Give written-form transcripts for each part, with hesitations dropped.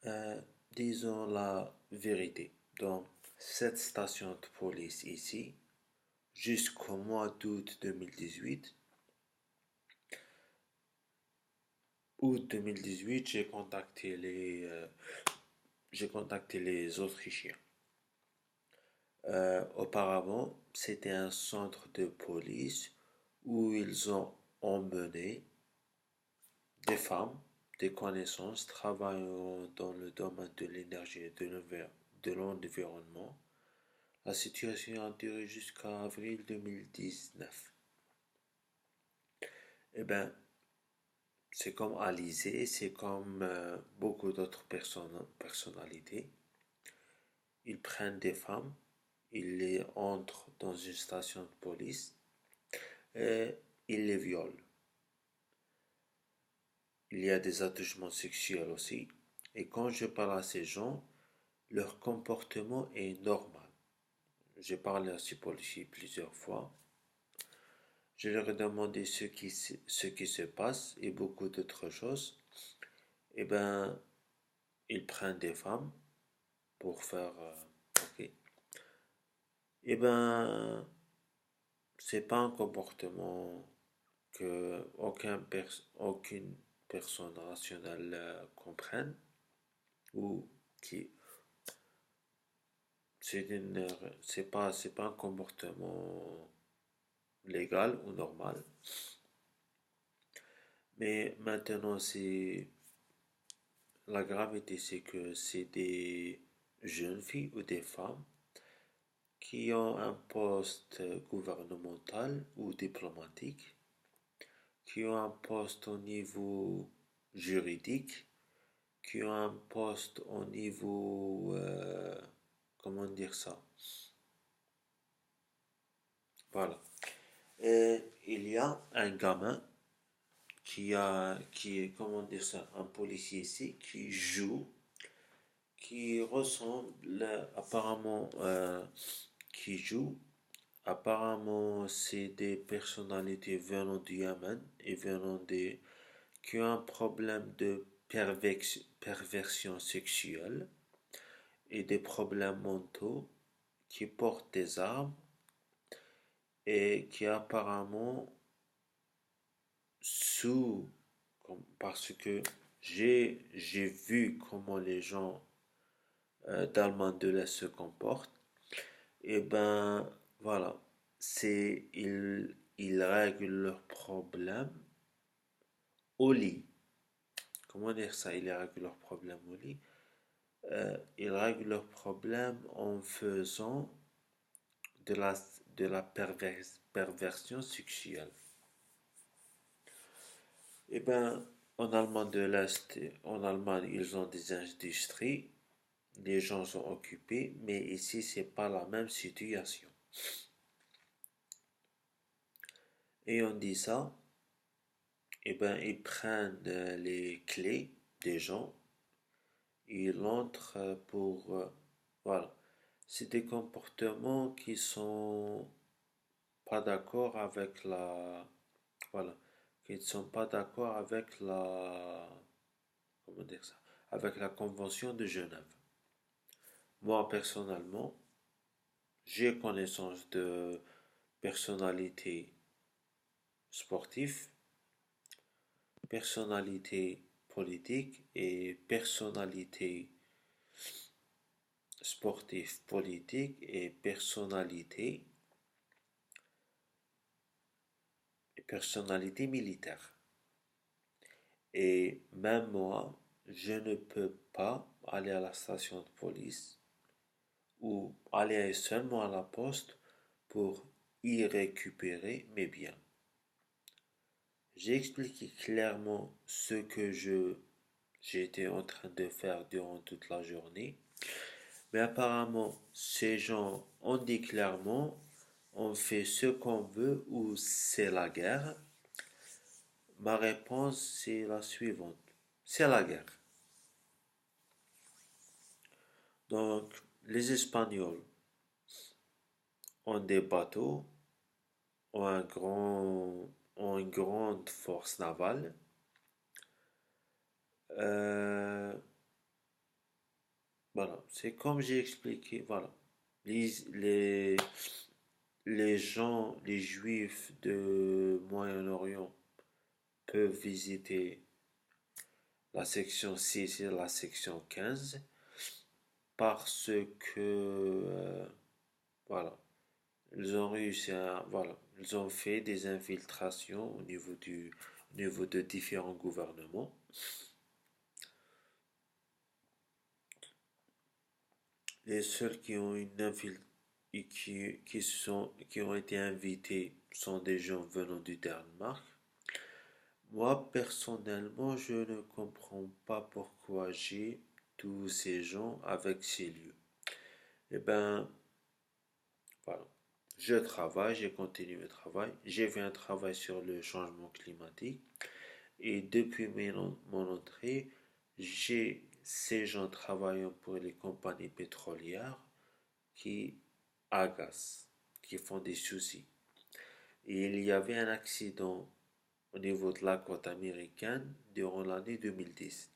Euh, Disons la vérité. Dans cette station de police ici, jusqu'au mois d'août 2018, j'ai contacté les Autrichiens. Auparavant, c'était un centre de police où ils ont emmené des femmes, des connaissances travaillant dans le domaine de l'énergie et de l'environnement. La situation a duré jusqu'à avril 2019. Eh ben, c'est comme Alizé, c'est comme beaucoup d'autres personnalités. Ils prennent des femmes, ils les entrent dans une station de police et ils les violent. Il y a des attouchements sexuels aussi. Et quand je parle à ces gens, leur comportement est normal. J'ai parlé à ces policiers plusieurs fois. Je leur ai demandé ce qui se passe et beaucoup d'autres choses. Eh ben, ils prennent des femmes pour faire. Ok. Eh ben, c'est pas un comportement que aucune personne rationnelle comprenne ou qui. C'est pas un comportement légal ou normal. Mais maintenant, la gravité, c'est que c'est des jeunes filles ou des femmes qui ont un poste gouvernemental ou diplomatique, qui ont un poste au niveau juridique, qui ont un poste au niveau, comment dire ça? Voilà. Et il y a un gamin qui est, comment dire ça, un policier ici, qui ressemble apparemment, qui joue. Apparemment, c'est des personnalités venant du Yémen et qui ont un problème de perversion sexuelle et des problèmes mentaux, qui portent des armes et qui apparemment sous, parce que j'ai vu comment les gens d'Allemagne de l'Est se comportent. Et ben voilà, ils règlent leurs problèmes au lit. Comment dire ça? Ils règlent leurs problèmes au lit. Ils règlent leurs problèmes en faisant de la, de la perversion sexuelle. Eh ben, en Allemagne de l'Est, en Allemagne, ils ont des industries, les gens sont occupés, mais ici, c'est pas la même situation. Et on dit ça, eh ben, ils prennent les clés des gens, ils entrent voilà. C'est des comportements qui sont pas d'accord avec voilà, qui ne sont pas d'accord avec comment dire ça, avec la Convention de Genève. Moi, personnellement, j'ai connaissance de personnalités sportives, personnalités politiques et personnalités sportives, politiques et personnalités militaires. Et même moi, je ne peux pas aller à la station de police ou aller seulement à la poste pour y récupérer mes biens. J'ai expliqué clairement ce que j'étais en train de faire durant toute la journée, mais apparemment ces gens ont dit clairement on fait ce qu'on veut ou c'est la guerre. Ma réponse c'est la suivante, c'est la guerre. Donc les Espagnols ont des bateaux, ont une grande force navale. Euh, Voilà, c'est comme j'ai expliqué, voilà. Les, les, les gens, les juifs de Moyen-Orient peuvent visiter la section 6 et la section 15 parce que, voilà, ils ont réussi à, voilà, ils ont fait des infiltrations au niveau de différents gouvernements. Les seuls qui ont qui ont été invités sont des gens venant du Danemark. Moi, personnellement, je ne comprends pas pourquoi j'ai tous ces gens avec ces lieux. Eh ben, voilà. Je travaille, j'ai continué le travail. J'ai fait un travail sur le changement climatique. Et depuis mon entrée, j'ai ces gens travaillant pour les compagnies pétrolières qui agacent, qui font des soucis. Et il y avait un accident au niveau de la côte américaine durant l'année 2010.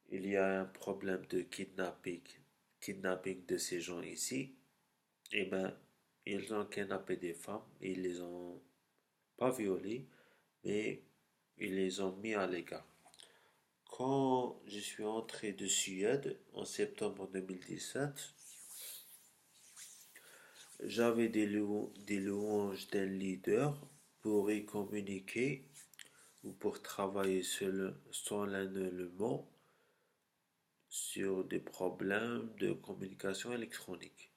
Il y a un problème de kidnapping de ces gens ici. Eh ben, ils ont kidnappé des femmes, ils les ont pas violées, mais ils les ont mis à l'écart. Quand je suis entré de Suède en septembre 2017, j'avais des louanges d'un leader pour y communiquer ou pour travailler solennellement sur des problèmes de communication électronique.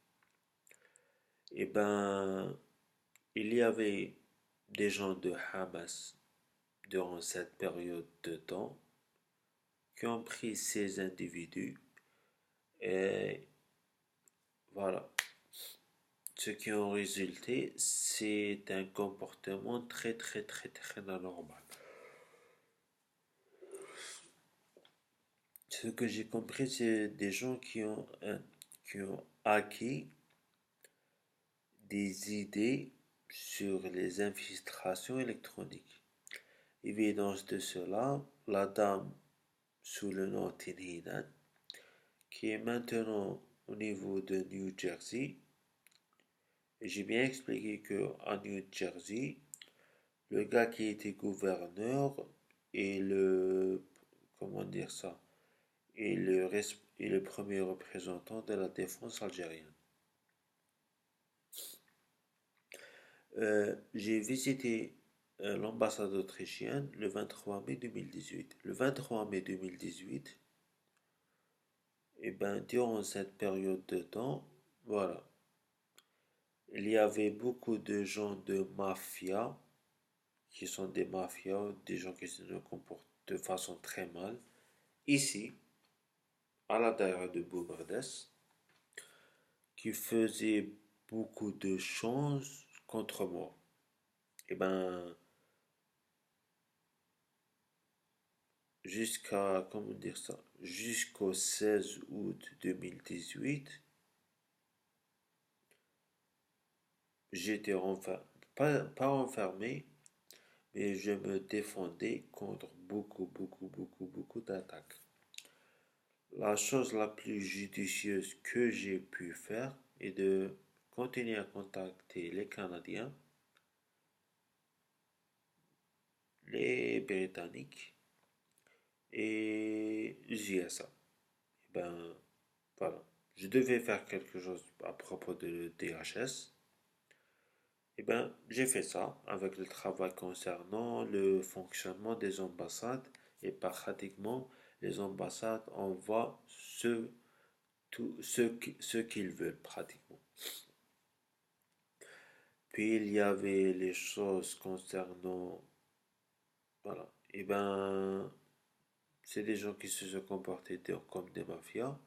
Eh ben, il y avait des gens de Hamas durant cette période de temps qui ont pris ces individus et voilà. Ce qui en résulté, c'est un comportement très anormal. Ce que j'ai compris, c'est des gens qui ont acquis des idées sur les infiltrations électroniques. Évidence de cela, la dame sous le nom Tinhinan, qui est maintenant au niveau de New Jersey, et j'ai bien expliqué que à New Jersey, le gars qui était gouverneur et comment dire ça, et le premier représentant de la défense algérienne. J'ai visité l'ambassade autrichienne le 23 mai 2018. Le 23 mai 2018, et ben, durant cette période de temps, voilà, il y avait beaucoup de gens de mafia, qui sont des mafias, des gens qui se comportent de façon très mal, ici, à l'intérieur de Boumardès, qui faisaient beaucoup de choses contre moi. Et ben, comment dire ça, jusqu'au 16 août 2018, j'étais pas enfermé, mais je me défendais contre beaucoup d'attaques. La chose la plus judicieuse que j'ai pu faire est de continuer à contacter les Canadiens, les Britanniques et les USA. Ben, voilà. Je devais faire quelque chose à propos de DHS. Eh ben, j'ai fait ça avec le travail concernant le fonctionnement des ambassades et pratiquement les ambassades envoient ce qu'ils veulent pratiquement. Puis il y avait les choses concernant, voilà, eh ben, c'est des gens qui se sont comportés comme des mafias.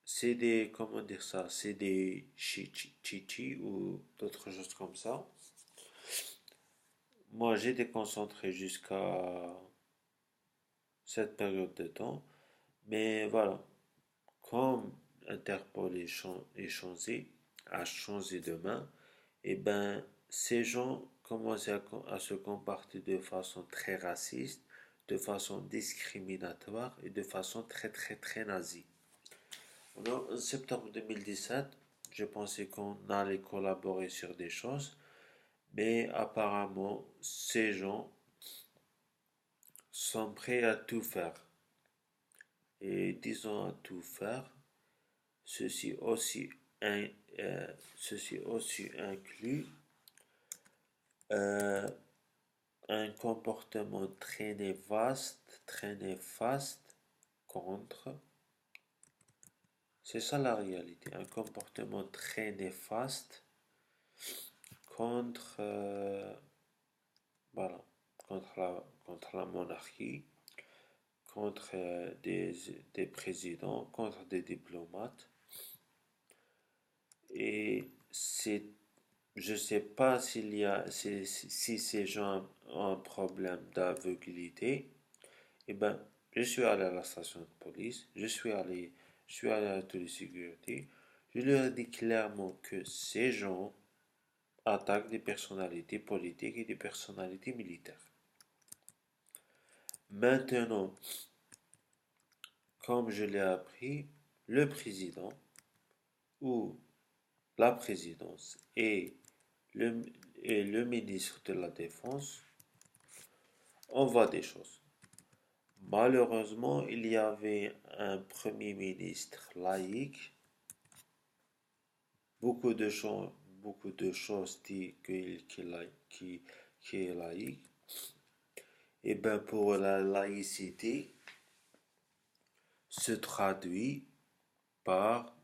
C'est des, comment dire ça, c'est des chichi ou d'autres choses comme ça. Moi, j'étais concentré jusqu'à cette période de temps, mais voilà, comme Interpol a changé de main, et ben, ces gens commençaient à se comporter de façon très raciste, de façon discriminatoire et de façon très très très nazie. Alors, en septembre 2017, je pensais qu'on allait collaborer sur des choses, mais apparemment, ces gens sont prêts à tout faire. Et disons à tout faire, ceci aussi, in- ceci aussi inclut euh, un comportement très néfaste contre, c'est ça la réalité, un comportement très néfaste contre, voilà, contre la monarchie, contre des présidents, contre des diplomates. Et c'est, je sais pas si ces gens ont un problème d'aveuglité. Eh ben, je suis allé à la station de police, je suis allé à la télésécurité. Je leur ai dit clairement que ces gens attaquent des personnalités politiques et des personnalités militaires. Maintenant, comme je l'ai appris, le président ou la présidence le, et le ministre de la Défense on voit des choses. Malheureusement, il y avait un premier ministre laïque. Beaucoup de choses disent qu'il est laïque. Et bien pour la laïcité se traduit par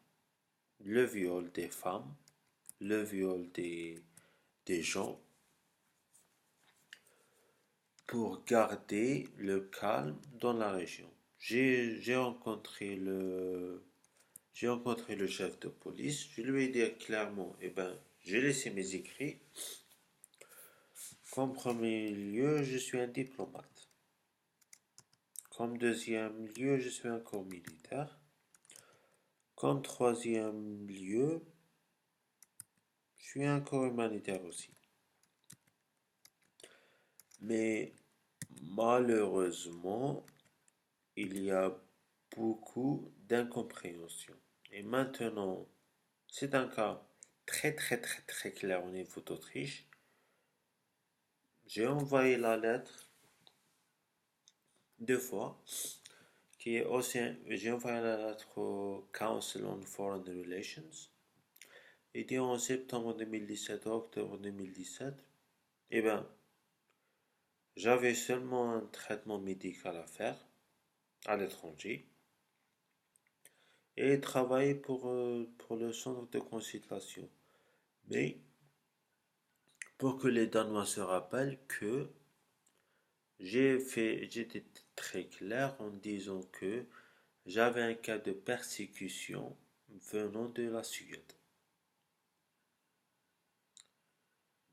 le viol des femmes, le viol des gens, pour garder le calme dans la région. J'ai rencontré j'ai rencontré le chef de police. Je lui ai dit clairement, eh ben, j'ai laissé mes écrits. Comme premier lieu, je suis un diplomate. Comme deuxième lieu, je suis un corps militaire. Comme troisième lieu, je suis un corps humanitaire aussi. Mais malheureusement, il y a beaucoup d'incompréhension. Et maintenant, c'est un cas très clair au niveau d'Autriche. J'ai envoyé la lettre 2 fois, qui est aussi, j'ai envoyé la lettre au Council on Foreign Relations. Et dit en septembre 2017, octobre 2017, eh ben, j'avais seulement un traitement médical à faire à l'étranger et travailler pour le centre de consultation. Mais pour que les Danois se rappellent que j'étais très clair en disant que j'avais un cas de persécution venant de la Suède.